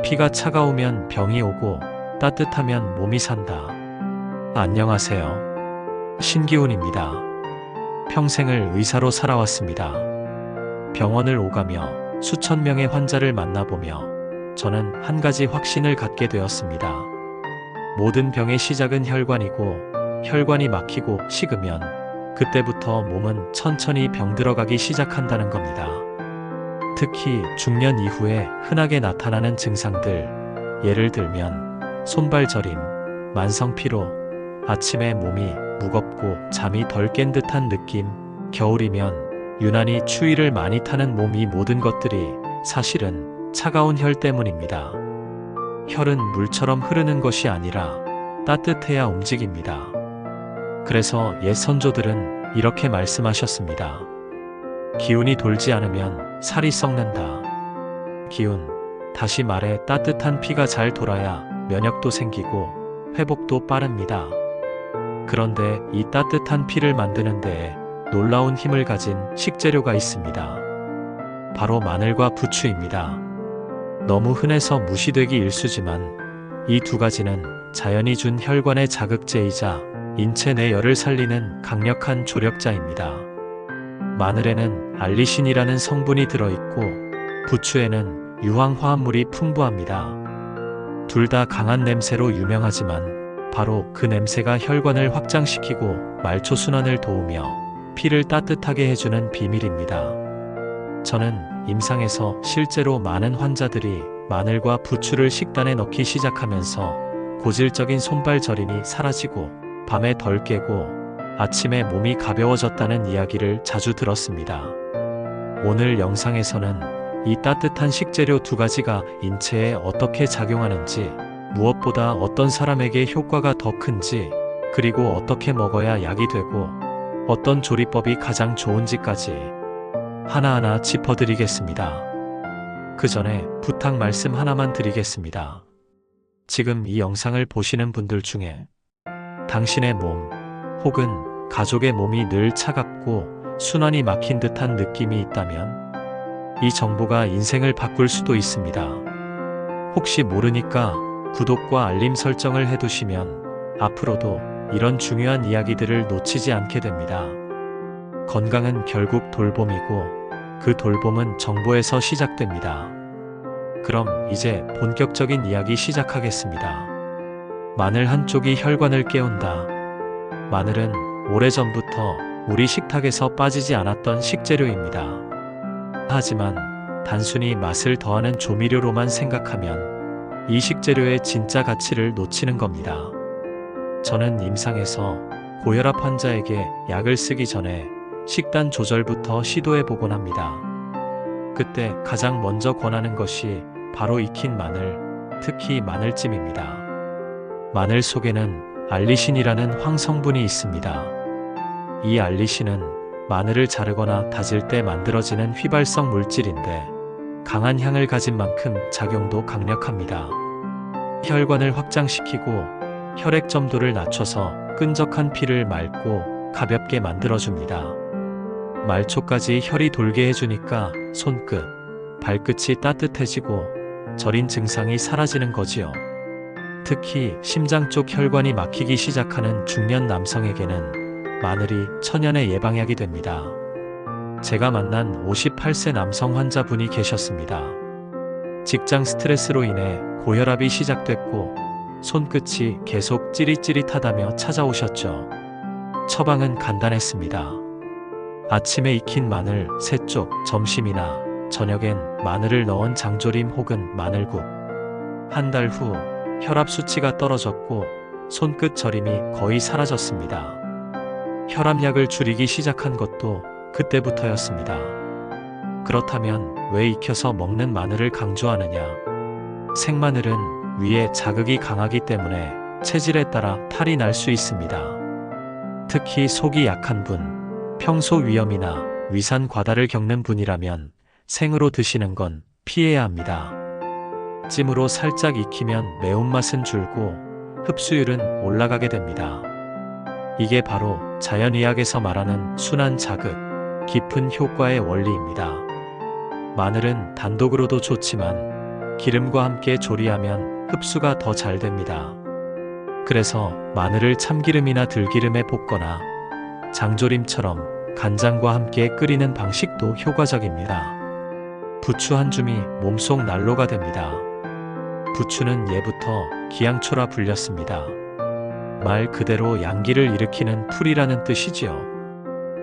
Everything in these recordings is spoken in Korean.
피가 차가우면 병이 오고 따뜻하면 몸이 산다. 안녕하세요. 신기훈입니다. 평생을 의사로 살아왔습니다. 병원을 오가며 수천 명의 환자를 만나보며 저는 한 가지 확신을 갖게 되었습니다. 모든 병의 시작은 혈관이고, 혈관이 막히고 식으면 그때부터 몸은 천천히 병들어가기 시작한다는 겁니다. 특히 중년 이후에 흔하게 나타나는 증상들, 예를 들면 손발 저림, 만성 피로, 아침에 몸이 무겁고 잠이 덜 깬 듯한 느낌, 겨울이면 유난히 추위를 많이 타는 몸, 이 모든 것들이 사실은 차가운 혈 때문입니다. 혈은 물처럼 흐르는 것이 아니라 따뜻해야 움직입니다. 그래서 옛 선조들은 이렇게 말씀하셨습니다. 기운이 돌지 않으면 살이 썩는다. 기운, 다시 말해 따뜻한 피가 잘 돌아야 면역도 생기고 회복도 빠릅니다. 그런데 이 따뜻한 피를 만드는 데에 놀라운 힘을 가진 식재료가 있습니다. 바로 마늘과 부추입니다. 너무 흔해서 무시되기 일쑤지만 이 두 가지는 자연이 준 혈관의 자극제이자 인체 내 열을 살리는 강력한 조력자입니다. 마늘에는 알리신이라는 성분이 들어있고 부추에는 유황화합물이 풍부합니다. 둘 다 강한 냄새로 유명하지만 바로 그 냄새가 혈관을 확장시키고 말초순환을 도우며 피를 따뜻하게 해주는 비밀입니다. 저는 임상에서 실제로 많은 환자들이 마늘과 부추를 식단에 넣기 시작하면서 고질적인 손발 저림이 사라지고 밤에 덜 깨고 아침에 몸이 가벼워졌다는 이야기를 자주 들었습니다. 오늘 영상에서는 이 따뜻한 식재료 두 가지가 인체에 어떻게 작용하는지, 무엇보다 어떤 사람에게 효과가 더 큰지, 그리고 어떻게 먹어야 약이 되고 어떤 조리법이 가장 좋은지까지 하나하나 짚어드리겠습니다. 그 전에 부탁 말씀 하나만 드리겠습니다. 지금 이 영상을 보시는 분들 중에 당신의 몸 혹은 가족의 몸이 늘 차갑고 순환이 막힌 듯한 느낌이 있다면 이 정보가 인생을 바꿀 수도 있습니다. 혹시 모르니까 구독과 알림 설정을 해두시면 앞으로도 이런 중요한 이야기들을 놓치지 않게 됩니다. 건강은 결국 돌봄이고 그 돌봄은 정보에서 시작됩니다. 그럼 이제 본격적인 이야기 시작하겠습니다. 마늘 한 쪽이 혈관을 깨운다. 마늘은 오래전부터 우리 식탁에서 빠지지 않았던 식재료입니다. 하지만 단순히 맛을 더하는 조미료로만 생각하면 이 식재료의 진짜 가치를 놓치는 겁니다. 저는 임상에서 고혈압 환자에게 약을 쓰기 전에 식단 조절부터 시도해보곤 합니다. 그때 가장 먼저 권하는 것이 바로 익힌 마늘, 특히 마늘찜입니다. 마늘 속에는 알리신이라는 황성분이 있습니다. 이 알리신은 마늘을 자르거나 다질 때 만들어지는 휘발성 물질인데 강한 향을 가진 만큼 작용도 강력합니다. 혈관을 확장시키고 혈액 점도를 낮춰서 끈적한 피를 맑고 가볍게 만들어줍니다. 말초까지 혈이 돌게 해주니까 손끝, 발끝이 따뜻해지고 저린 증상이 사라지는 거지요. 특히 심장 쪽 혈관이 막히기 시작하는 중년 남성에게는 마늘이 천연의 예방약이 됩니다. 제가 만난 58세 남성 환자분이 계셨습니다. 직장 스트레스로 인해 고혈압이 시작됐고 손끝이 계속 찌릿찌릿하다며 찾아오셨죠. 처방은 간단했습니다. 아침에 익힌 마늘 3쪽, 점심이나 저녁엔 마늘을 넣은 장조림 혹은 마늘국. 한 달 후 혈압 수치가 떨어졌고 손끝 저림이 거의 사라졌습니다. 혈압약을 줄이기 시작한 것도 그때부터였습니다. 그렇다면 왜 익혀서 먹는 마늘을 강조하느냐? 생마늘은 위에 자극이 강하기 때문에 체질에 따라 탈이 날 수 있습니다. 특히 속이 약한 분, 평소 위염이나 위산 과다를 겪는 분이라면 생으로 드시는 건 피해야 합니다. 찜으로 살짝 익히면 매운맛은 줄고 흡수율은 올라가게 됩니다. 이게 바로 자연의학에서 말하는 순환 자극, 깊은 효과의 원리입니다. 마늘은 단독으로도 좋지만 기름과 함께 조리하면 흡수가 더 잘 됩니다. 그래서 마늘을 참기름이나 들기름에 볶거나 장조림처럼 간장과 함께 끓이는 방식도 효과적입니다. 부추 한 줌이 몸속 난로가 됩니다. 부추는 예부터 기양초라 불렸습니다. 말 그대로 양기를 일으키는 풀이라는 뜻이지요.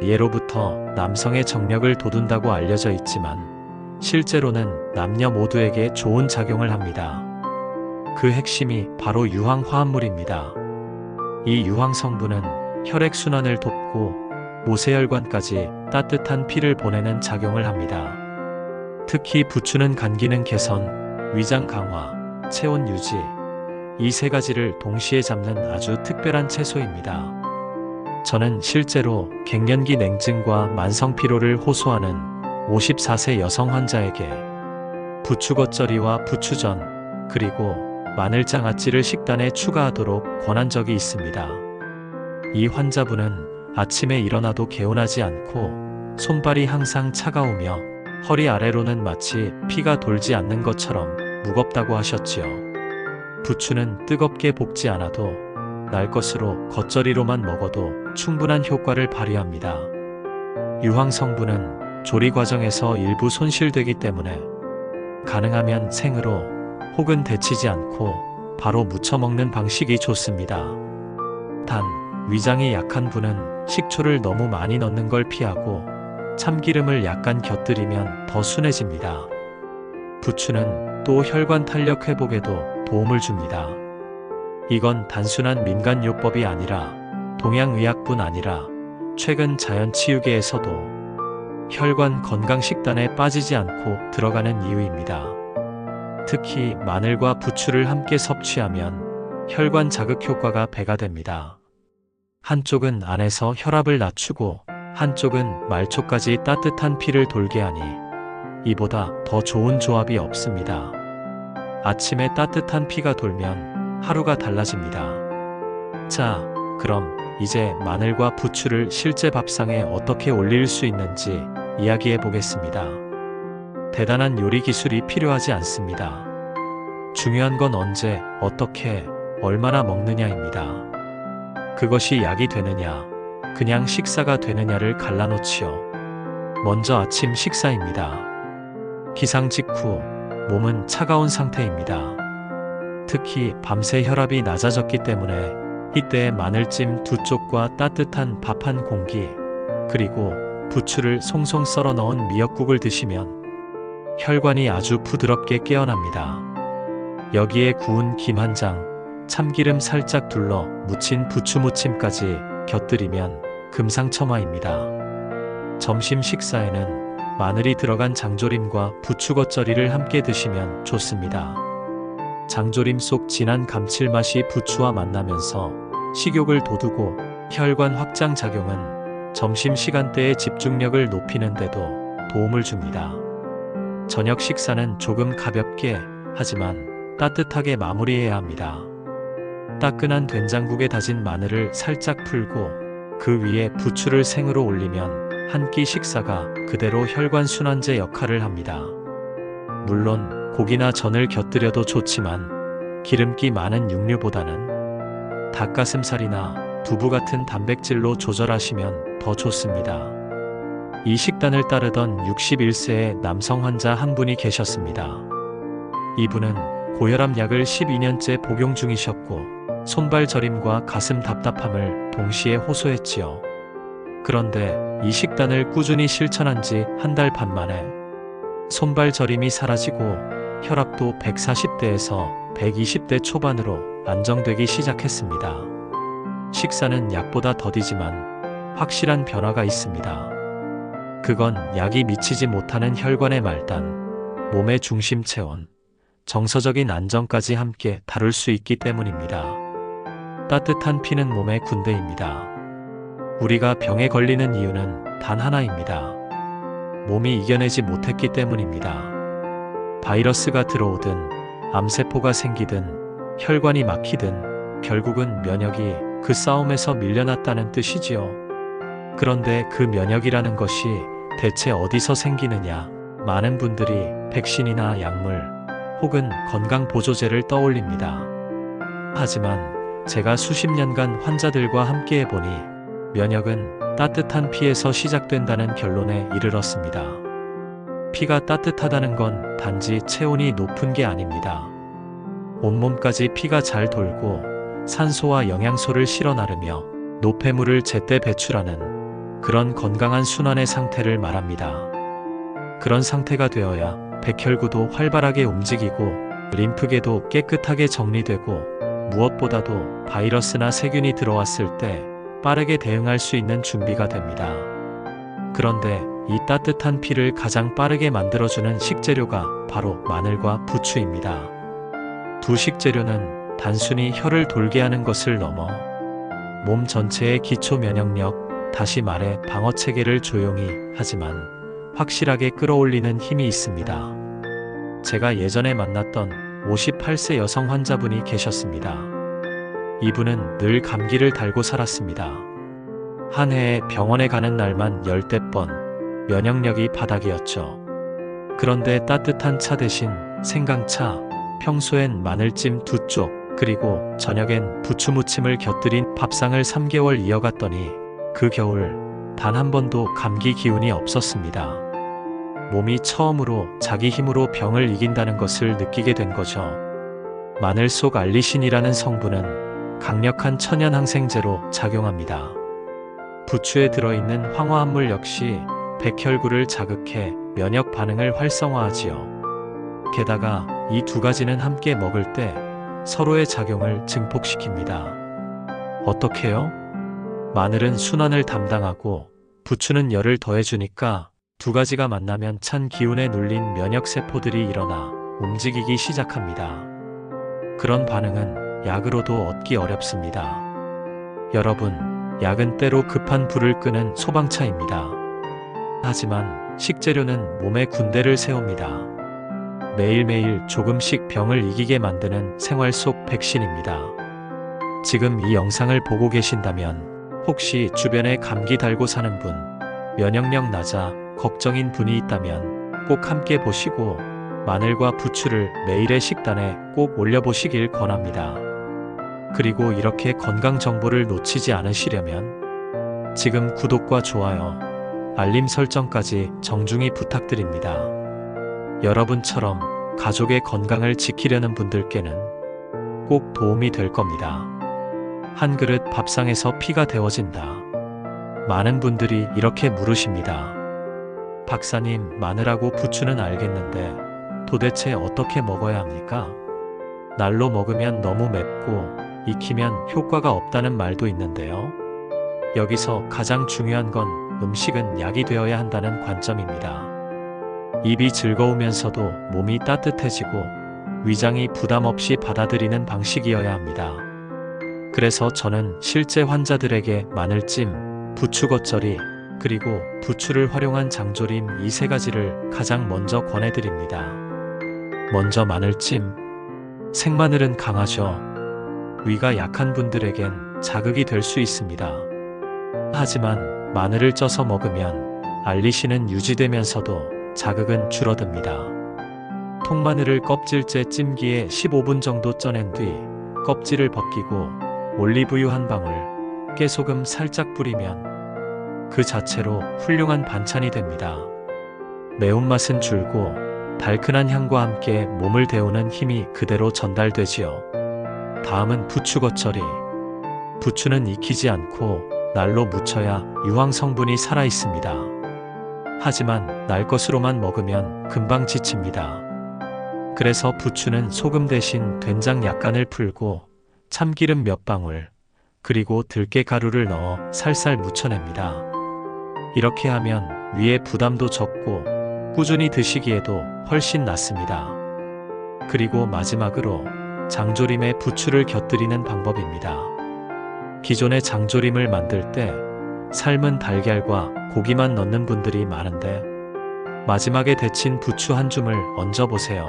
예로부터 남성의 정력을 돋운다고 알려져 있지만 실제로는 남녀 모두에게 좋은 작용을 합니다. 그 핵심이 바로 유황 화합물입니다. 이 유황 성분은 혈액순환을 돕고 모세혈관까지 따뜻한 피를 보내는 작용을 합니다. 특히 부추는 간 기능 개선, 위장 강화, 체온 유지, 이 세 가지를 동시에 잡는 아주 특별한 채소입니다. 저는 실제로 갱년기 냉증과 만성 피로를 호소하는 54세 여성 환자에게 부추 겉절이와 부추전, 그리고 마늘장아찌를 식단에 추가하도록 권한 적이 있습니다. 이 환자분은 아침에 일어나도 개운하지 않고 손발이 항상 차가우며 허리 아래로는 마치 피가 돌지 않는 것처럼 무겁다고 하셨지요. 부추는 뜨겁게 볶지 않아도 날 것으로 겉절이로만 먹어도 충분한 효과를 발휘합니다. 유황 성분은 조리 과정에서 일부 손실되기 때문에 가능하면 생으로 혹은 데치지 않고 바로 무쳐 먹는 방식이 좋습니다. 단, 위장이 약한 분은 식초를 너무 많이 넣는 걸 피하고 참기름을 약간 곁들이면 더 순해집니다. 부추는 또 혈관 탄력 회복에도 도움을 줍니다. 이건 단순한 민간요법이 아니라 동양의학뿐 아니라 최근 자연치유계에서도 혈관 건강 식단에 빠지지 않고 들어가는 이유입니다. 특히 마늘과 부추를 함께 섭취하면 혈관 자극 효과가 배가 됩니다. 한쪽은 안에서 혈압을 낮추고 한쪽은 말초까지 따뜻한 피를 돌게 하니 이보다 더 좋은 조합이 없습니다. 아침에 따뜻한 피가 돌면 하루가 달라집니다. 자, 그럼 이제 마늘과 부추를 실제 밥상에 어떻게 올릴 수 있는지 이야기해 보겠습니다. 대단한 요리 기술이 필요하지 않습니다. 중요한 건 언제, 어떻게, 얼마나 먹느냐입니다. 그것이 약이 되느냐, 그냥 식사가 되느냐를 갈라놓지요. 먼저 아침 식사입니다. 기상 직후 몸은 차가운 상태입니다. 특히 밤새 혈압이 낮아졌기 때문에 이때 마늘찜 2쪽과 따뜻한 밥 한 공기, 그리고 부추를 송송 썰어 넣은 미역국을 드시면 혈관이 아주 부드럽게 깨어납니다. 여기에 구운 김 한 장, 참기름 살짝 둘러 무친 부추 무침까지 곁들이면 금상첨화입니다. 점심 식사에는 마늘이 들어간 장조림과 부추 겉절이를 함께 드시면 좋습니다. 장조림 속 진한 감칠맛이 부추와 만나면서 식욕을 돋우고 혈관 확장 작용은 점심 시간대의 집중력을 높이는 데도 도움을 줍니다. 저녁 식사는 조금 가볍게 하지만 따뜻하게 마무리해야 합니다. 따끈한 된장국에 다진 마늘을 살짝 풀고 그 위에 부추를 생으로 올리면 한 끼 식사가 그대로 혈관 순환제 역할을 합니다. 물론 고기나 전을 곁들여도 좋지만 기름기 많은 육류보다는 닭가슴살이나 두부 같은 단백질로 조절하시면 더 좋습니다. 이 식단을 따르던 61세의 남성 환자 한 분이 계셨습니다. 이분은 고혈압 약을 12년째 복용 중이셨고 손발 저림과 가슴 답답함을 동시에 호소했지요. 그런데 이 식단을 꾸준히 실천한 지 한 달 반 만에 손발 저림이 사라지고 혈압도 140대에서 120대 초반으로 안정되기 시작했습니다. 식사는 약보다 더디지만 확실한 변화가 있습니다. 그건 약이 미치지 못하는 혈관의 말단, 몸의 중심 체온, 정서적인 안정까지 함께 다룰 수 있기 때문입니다. 따뜻한 피는 몸의 군대입니다. 우리가 병에 걸리는 이유는 단 하나입니다. 몸이 이겨내지 못했기 때문입니다. 바이러스가 들어오든 암세포가 생기든 혈관이 막히든 결국은 면역이 그 싸움에서 밀려났다는 뜻이지요. 그런데 그 면역이라는 것이 대체 어디서 생기느냐? 많은 분들이 백신이나 약물, 혹은 건강보조제를 떠올립니다. 하지만 제가 수십 년간 환자들과 함께 해보니 면역은 따뜻한 피에서 시작된다는 결론에 이르렀습니다. 피가 따뜻하다는 건 단지 체온이 높은 게 아닙니다. 온몸까지 피가 잘 돌고 산소와 영양소를 실어 나르며 노폐물을 제때 배출하는 그런 건강한 순환의 상태를 말합니다. 그런 상태가 되어야 백혈구도 활발하게 움직이고 림프계도 깨끗하게 정리되고 무엇보다도 바이러스나 세균이 들어왔을 때 빠르게 대응할 수 있는 준비가 됩니다. 그런데 이 따뜻한 피를 가장 빠르게 만들어주는 식재료가 바로 마늘과 부추입니다. 두 식재료는 단순히 혀를 돌게 하는 것을 넘어 몸 전체의 기초 면역력, 다시 말해 방어 체계를 조용히 하지만 확실하게 끌어올리는 힘이 있습니다. 제가 예전에 만났던 58세 여성 환자분이 계셨습니다. 이분은 늘 감기를 달고 살았습니다. 한 해에 병원에 가는 날만 10대 번, 면역력이 바닥이었죠. 그런데 따뜻한 차 대신 생강차, 평소엔 마늘찜 2쪽, 그리고 저녁엔 부추무침을 곁들인 밥상을 3개월 이어갔더니 그 겨울 단 한 번도 감기 기운이 없었습니다. 몸이 처음으로 자기 힘으로 병을 이긴다는 것을 느끼게 된 거죠. 마늘 속 알리신이라는 성분은 강력한 천연 항생제로 작용합니다. 부추에 들어있는 황화합물 역시 백혈구를 자극해 면역 반응을 활성화하지요. 게다가 이 두 가지는 함께 먹을 때 서로의 작용을 증폭시킵니다. 어떻게요? 마늘은 순환을 담당하고 부추는 열을 더해주니까 두 가지가 만나면 찬 기운에 눌린 면역세포들이 일어나 움직이기 시작합니다. 그런 반응은 약으로도 얻기 어렵습니다. 여러분, 약은 때로 급한 불을 끄는 소방차입니다. 하지만 식재료는 몸에 군대를 세웁니다. 매일매일 조금씩 병을 이기게 만드는 생활 속 백신입니다. 지금 이 영상을 보고 계신다면 혹시 주변에 감기 달고 사는 분, 면역력 낮아 걱정인 분이 있다면 꼭 함께 보시고 마늘과 부추를 매일의 식단에 꼭 올려보시길 권합니다. 그리고 이렇게 건강 정보를 놓치지 않으시려면 지금 구독과 좋아요, 알림 설정까지 정중히 부탁드립니다. 여러분처럼 가족의 건강을 지키려는 분들께는 꼭 도움이 될 겁니다. 한 그릇 밥상에서 피가 데워진다. 많은 분들이 이렇게 물으십니다. 박사님, 마늘하고 부추는 알겠는데 도대체 어떻게 먹어야 합니까? 날로 먹으면 너무 맵고 익히면 효과가 없다는 말도 있는데요. 여기서 가장 중요한 건 음식은 약이 되어야 한다는 관점입니다. 입이 즐거우면서도 몸이 따뜻해지고 위장이 부담 없이 받아들이는 방식이어야 합니다. 그래서 저는 실제 환자들에게 마늘찜, 부추 겉절이, 그리고 부추를 활용한 장조림 이 세 가지를 가장 먼저 권해드립니다. 먼저 마늘찜. 생마늘은 강하죠. 위가 약한 분들에겐 자극이 될 수 있습니다. 하지만 마늘을 쪄서 먹으면 알리신은 유지되면서도 자극은 줄어듭니다. 통마늘을 껍질째 찜기에 15분 정도 쪄낸 뒤 껍질을 벗기고 올리브유 한 방울, 깨소금 살짝 뿌리면 그 자체로 훌륭한 반찬이 됩니다. 매운맛은 줄고 달큰한 향과 함께 몸을 데우는 힘이 그대로 전달되지요. 다음은 부추 겉절이. 부추는 익히지 않고 날로 무쳐야 유황 성분이 살아 있습니다. 하지만 날 것으로만 먹으면 금방 지칩니다. 그래서 부추는 소금 대신 된장 약간을 풀고 참기름 몇 방울, 그리고 들깨 가루를 넣어 살살 무쳐냅니다. 이렇게 하면 위에 부담도 적고 꾸준히 드시기에도 훨씬 낫습니다. 그리고 마지막으로 장조림에 부추를 곁들이는 방법입니다. 기존의 장조림을 만들 때 삶은 달걀과 고기만 넣는 분들이 많은데 마지막에 데친 부추 한 줌을 얹어보세요.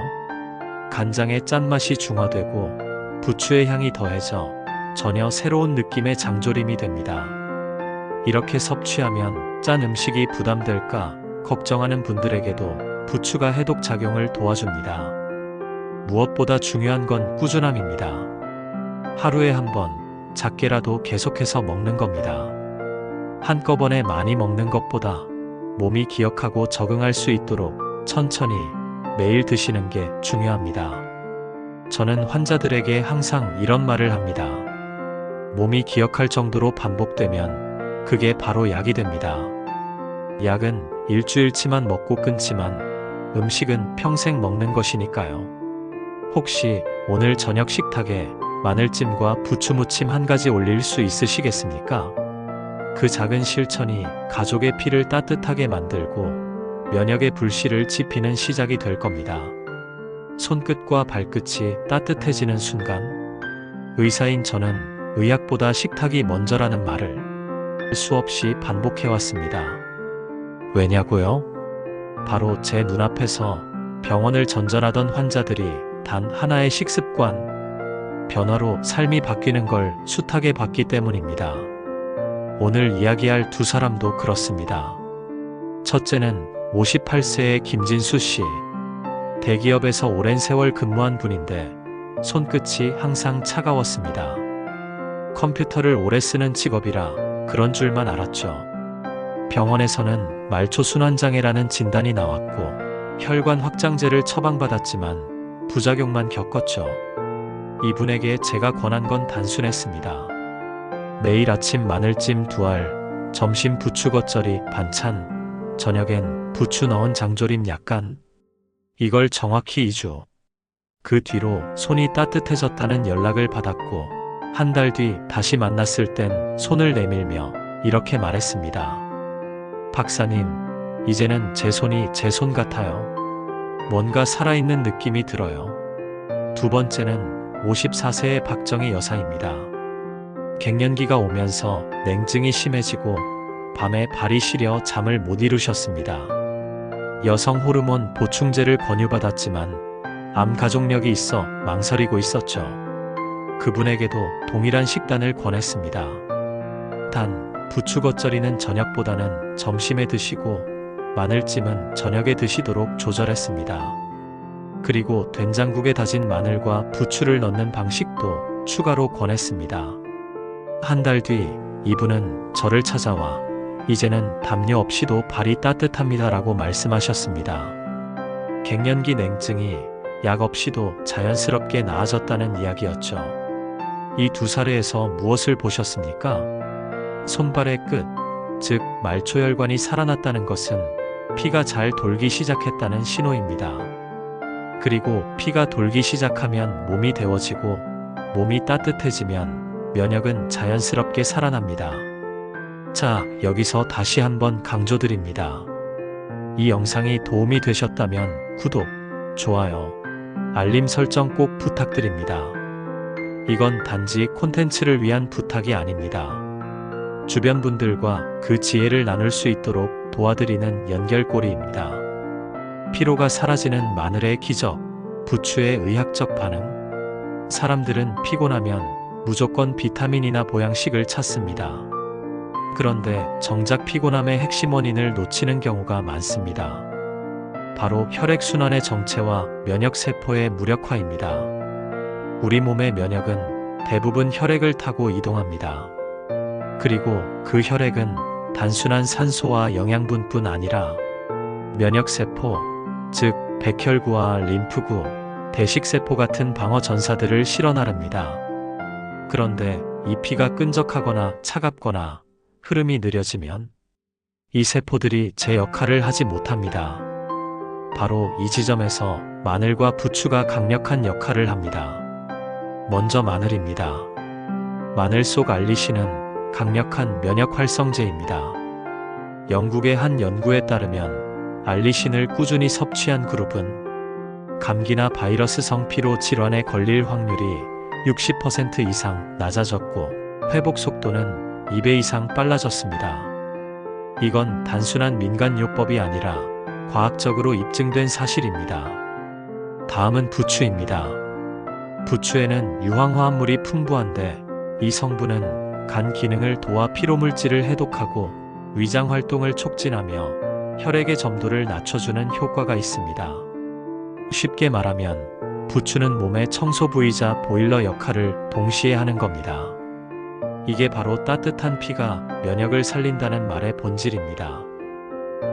간장의 짠맛이 중화되고 부추의 향이 더해져 전혀 새로운 느낌의 장조림이 됩니다. 이렇게 섭취하면 짠 음식이 부담될까 걱정하는 분들에게도 부추가 해독 작용을 도와줍니다. 무엇보다 중요한 건 꾸준함입니다. 하루에 한 번, 작게라도 계속해서 먹는 겁니다. 한꺼번에 많이 먹는 것보다 몸이 기억하고 적응할 수 있도록 천천히 매일 드시는 게 중요합니다. 저는 환자들에게 항상 이런 말을 합니다. 몸이 기억할 정도로 반복되면 그게 바로 약이 됩니다. 약은 일주일치만 먹고 끊지만 음식은 평생 먹는 것이니까요. 혹시 오늘 저녁 식탁에 마늘찜과 부추무침 한 가지 올릴 수 있으시겠습니까? 그 작은 실천이 가족의 피를 따뜻하게 만들고 면역의 불씨를 지피는 시작이 될 겁니다. 손끝과 발끝이 따뜻해지는 순간 의사인 저는 의학보다 식탁이 먼저라는 말을 수없이 반복해왔습니다. 왜냐고요? 바로 제 눈앞에서 병원을 전전하던 환자들이 단 하나의 식습관 변화로 삶이 바뀌는 걸 숱하게 봤기 때문입니다. 오늘 이야기할 두 사람도 그렇습니다. 첫째는 58세의 김진수 씨. 대기업에서 오랜 세월 근무한 분인데 손끝이 항상 차가웠습니다. 컴퓨터를 오래 쓰는 직업이라 그런 줄만 알았죠. 병원에서는 말초순환장애라는 진단이 나왔고 혈관 확장제를 처방받았지만 부작용만 겪었죠. 이분에게 제가 권한 건 단순했습니다. 매일 아침 마늘찜 2알, 점심 부추 겉절이 반찬, 저녁엔 부추 넣은 장조림 약간. 이걸 정확히 2주. 그 뒤로 손이 따뜻해졌다는 연락을 받았고 한 달 뒤 다시 만났을 땐 손을 내밀며 이렇게 말했습니다. 박사님, 이제는 제 손이 제 손 같아요. 뭔가 살아있는 느낌이 들어요. 두 번째는 54세의 박정희 여사입니다. 갱년기가 오면서 냉증이 심해지고 밤에 발이 시려 잠을 못 이루셨습니다. 여성 호르몬 보충제를 권유받았지만 암 가족력이 있어 망설이고 있었죠. 그분에게도 동일한 식단을 권했습니다. 단, 부추 겉절이는 저녁보다는 점심에 드시고 마늘찜은 저녁에 드시도록 조절했습니다. 그리고 된장국에 다진 마늘과 부추를 넣는 방식도 추가로 권했습니다. 한 달 뒤 이분은 저를 찾아와 이제는 담요 없이도 발이 따뜻합니다 라고 말씀하셨습니다. 갱년기 냉증이 약 없이도 자연스럽게 나아졌다는 이야기였죠. 이 두 사례에서 무엇을 보셨습니까? 손발의 끝, 즉 말초혈관이 살아났다는 것은 피가 잘 돌기 시작했다는 신호입니다. 그리고 피가 돌기 시작하면 몸이 데워지고 몸이 따뜻해지면 면역은 자연스럽게 살아납니다. 자, 여기서 다시 한번 강조드립니다. 이 영상이 도움이 되셨다면 구독, 좋아요, 알림 설정 꼭 부탁드립니다. 이건 단지 콘텐츠를 위한 부탁이 아닙니다. 주변 분들과 그 지혜를 나눌 수 있도록 도와드리는 연결고리입니다. 피로가 사라지는 마늘의 기적, 부추의 의학적 반응. 사람들은 피곤하면 무조건 비타민이나 보양식을 찾습니다. 그런데 정작 피곤함의 핵심 원인을 놓치는 경우가 많습니다. 바로 혈액순환의 정체와 면역세포의 무력화입니다. 우리 몸의 면역은 대부분 혈액을 타고 이동합니다. 그리고 그 혈액은 단순한 산소와 영양분뿐 아니라 면역세포, 즉 백혈구와 림프구, 대식세포 같은 방어 전사들을 실어 나릅니다. 그런데 이 피가 끈적하거나 차갑거나 흐름이 느려지면 이 세포들이 제 역할을 하지 못합니다. 바로 이 지점에서 마늘과 부추가 강력한 역할을 합니다. 먼저 마늘입니다. 마늘 속 알리신은 강력한 면역 활성제입니다. 영국의 한 연구에 따르면 알리신을 꾸준히 섭취한 그룹은 감기나 바이러스성 피로 질환에 걸릴 확률이 60% 이상 낮아졌고 회복 속도는 2배 이상 빨라졌습니다. 이건 단순한 민간요법이 아니라 과학적으로 입증된 사실입니다. 다음은 부추입니다. 부추에는 유황화합물이 풍부한데 이 성분은 간 기능을 도와 피로물질을 해독하고 위장 활동을 촉진하며 혈액의 점도를 낮춰주는 효과가 있습니다. 쉽게 말하면 부추는 몸의 청소 부위이자 보일러 역할을 동시에 하는 겁니다. 이게 바로 따뜻한 피가 면역을 살린다는 말의 본질입니다.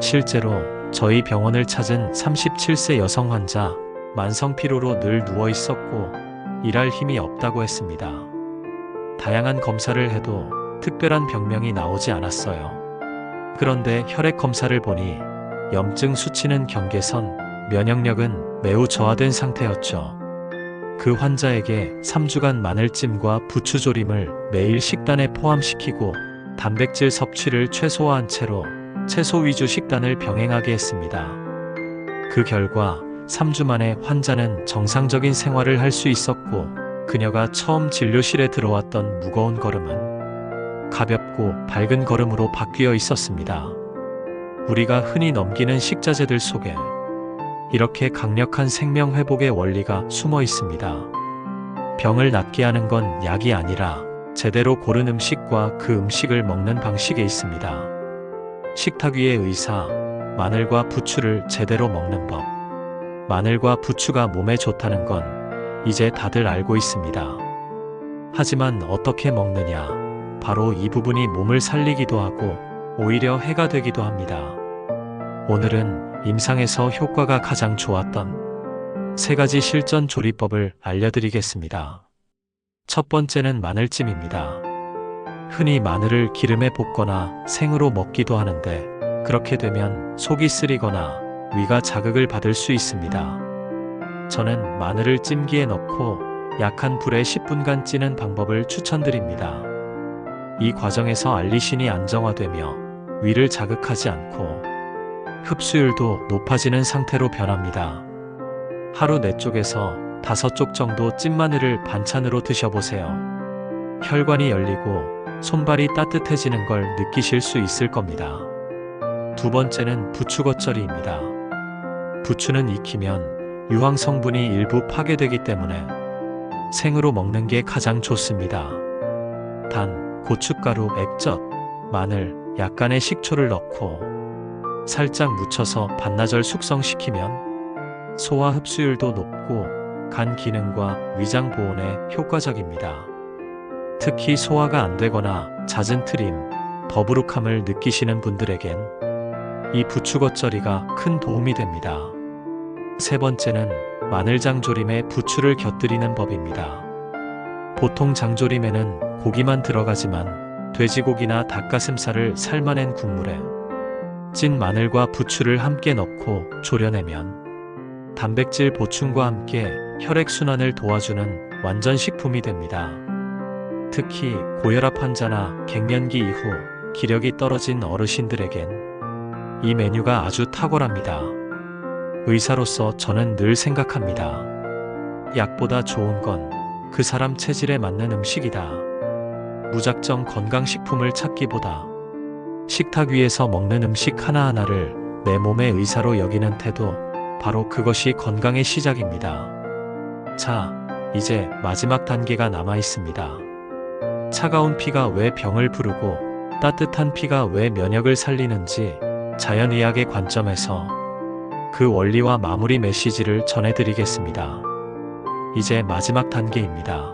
실제로 저희 병원을 찾은 37세 여성 환자, 만성 피로로 늘 누워 있었고 일할 힘이 없다고 했습니다. 다양한 검사를 해도 특별한 병명이 나오지 않았어요. 그런데 혈액 검사를 보니 염증 수치는 경계선, 면역력은 매우 저하된 상태였죠. 그 환자에게 3주간 마늘찜과 부추조림을 매일 식단에 포함시키고 단백질 섭취를 최소화한 채로 채소 위주 식단을 병행하게 했습니다. 그 결과 3주 만에 환자는 정상적인 생활을 할 수 있었고 그녀가 처음 진료실에 들어왔던 무거운 걸음은 가볍고 밝은 걸음으로 바뀌어 있었습니다. 우리가 흔히 넘기는 식자재들 속에 이렇게 강력한 생명 회복의 원리가 숨어 있습니다. 병을 낫게 하는 건 약이 아니라 제대로 고른 음식과 그 음식을 먹는 방식에 있습니다. 식탁 위의 의사, 마늘과 부추를 제대로 먹는 법. 마늘과 부추가 몸에 좋다는 건 이제 다들 알고 있습니다. 하지만 어떻게 먹느냐? 바로 이 부분이 몸을 살리기도 하고 오히려 해가 되기도 합니다. 오늘은 임상에서 효과가 가장 좋았던 3가지 실전 조리법을 알려드리겠습니다. 첫 번째는 마늘찜입니다. 흔히 마늘을 기름에 볶거나 생으로 먹기도 하는데 그렇게 되면 속이 쓰리거나 위가 자극을 받을 수 있습니다. 저는 마늘을 찜기에 넣고 약한 불에 10분간 찌는 방법을 추천드립니다. 이 과정에서 알리신이 안정화되며 위를 자극하지 않고 흡수율도 높아지는 상태로 변합니다. 하루 4쪽에서 5쪽 정도 찐 마늘을 반찬으로 드셔보세요. 혈관이 열리고 손발이 따뜻해지는 걸 느끼실 수 있을 겁니다. 두 번째는 부추 겉절이입니다. 부추는 익히면 유황 성분이 일부 파괴되기 때문에 생으로 먹는 게 가장 좋습니다. 단, 고춧가루, 액젓, 마늘, 약간의 식초를 넣고 살짝 묻혀서 반나절 숙성시키면 소화 흡수율도 높고 간 기능과 위장 보온에 효과적입니다. 특히 소화가 안 되거나 잦은 트림, 더부룩함을 느끼시는 분들에겐 이 부추 겉절이가 큰 도움이 됩니다. 세 번째는 마늘 장조림에 부추를 곁들이는 법입니다. 보통 장조림에는 고기만 들어가지만 돼지고기나 닭가슴살을 삶아낸 국물에 찐 마늘과 부추를 함께 넣고 졸여내면 단백질 보충과 함께 혈액순환을 도와주는 완전 식품이 됩니다. 특히 고혈압 환자나 갱년기 이후 기력이 떨어진 어르신들에겐 이 메뉴가 아주 탁월합니다. 의사로서 저는 늘 생각합니다. 약보다 좋은 건 그 사람 체질에 맞는 음식이다. 무작정 건강식품을 찾기보다 식탁 위에서 먹는 음식 하나하나를 내 몸의 의사로 여기는 태도, 바로 그것이 건강의 시작입니다. 자, 이제 마지막 단계가 남아 있습니다. 차가운 피가 왜 병을 부르고 따뜻한 피가 왜 면역을 살리는지 자연의학의 관점에서 그 원리와 마무리 메시지를 전해드리겠습니다. 이제 마지막 단계입니다.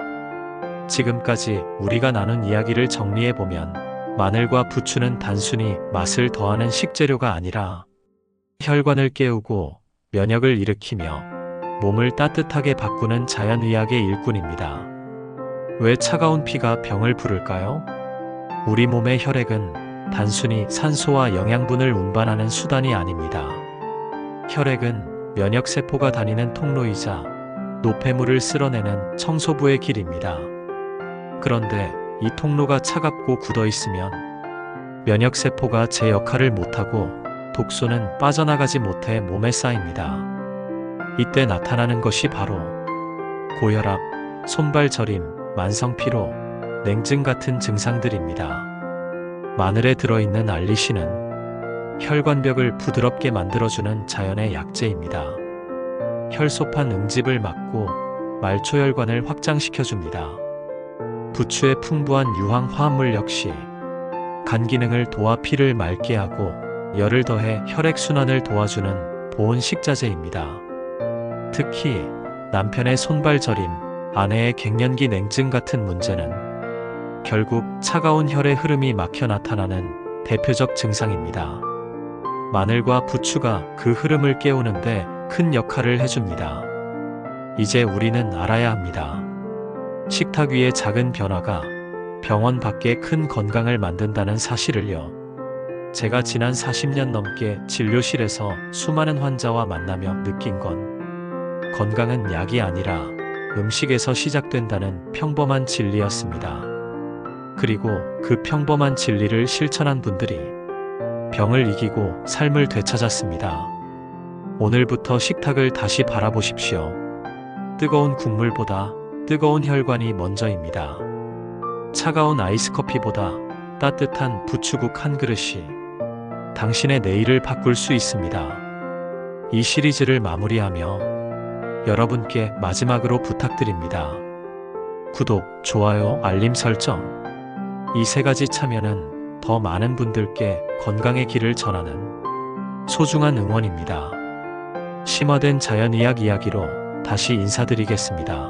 지금까지 우리가 나눈 이야기를 정리해보면 마늘과 부추는 단순히 맛을 더하는 식재료가 아니라 혈관을 깨우고 면역을 일으키며 몸을 따뜻하게 바꾸는 자연의학의 일꾼입니다. 왜 차가운 피가 병을 부를까요? 우리 몸의 혈액은 단순히 산소와 영양분을 운반하는 수단이 아닙니다. 혈액은 면역세포가 다니는 통로이자 노폐물을 쓸어내는 청소부의 길입니다. 그런데 이 통로가 차갑고 굳어 있으면 면역세포가 제 역할을 못하고 독소는 빠져나가지 못해 몸에 쌓입니다. 이때 나타나는 것이 바로 고혈압, 손발 저림, 만성 피로, 냉증 같은 증상들입니다. 마늘에 들어있는 알리신은 혈관벽을 부드럽게 만들어주는 자연의 약재입니다. 혈소판 응집을 막고 말초혈관을 확장시켜줍니다. 부추의 풍부한 유황 화합물 역시 간 기능을 도와 피를 맑게 하고 열을 더해 혈액순환을 도와주는 보온 식자재입니다. 특히 남편의 손발 저림, 아내의 갱년기 냉증 같은 문제는 결국 차가운 혈의 흐름이 막혀 나타나는 대표적 증상입니다. 마늘과 부추가 그 흐름을 깨우는데 큰 역할을 해줍니다. 이제 우리는 알아야 합니다. 식탁 위의 작은 변화가 병원 밖에 큰 건강을 만든다는 사실을요. 제가 지난 40년 넘게 진료실에서 수많은 환자와 만나며 느낀 건 건강은 약이 아니라 음식에서 시작된다는 평범한 진리였습니다. 그리고 그 평범한 진리를 실천한 분들이 병을 이기고 삶을 되찾았습니다. 오늘부터 식탁을 다시 바라보십시오. 뜨거운 국물보다 뜨거운 혈관이 먼저입니다. 차가운 아이스커피보다 따뜻한 부추국 한 그릇이 당신의 내일을 바꿀 수 있습니다. 이 시리즈를 마무리하며 여러분께 마지막으로 부탁드립니다. 구독, 좋아요, 알림 설정. 이 세 가지 참여는 더 많은 분들께 건강의 길을 전하는 소중한 응원입니다. 심화된 자연의학 이야기로 다시 인사드리겠습니다.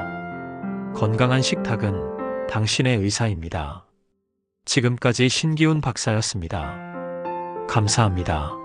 건강한 식탁은 당신의 의사입니다. 지금까지 신기훈 박사였습니다. 감사합니다.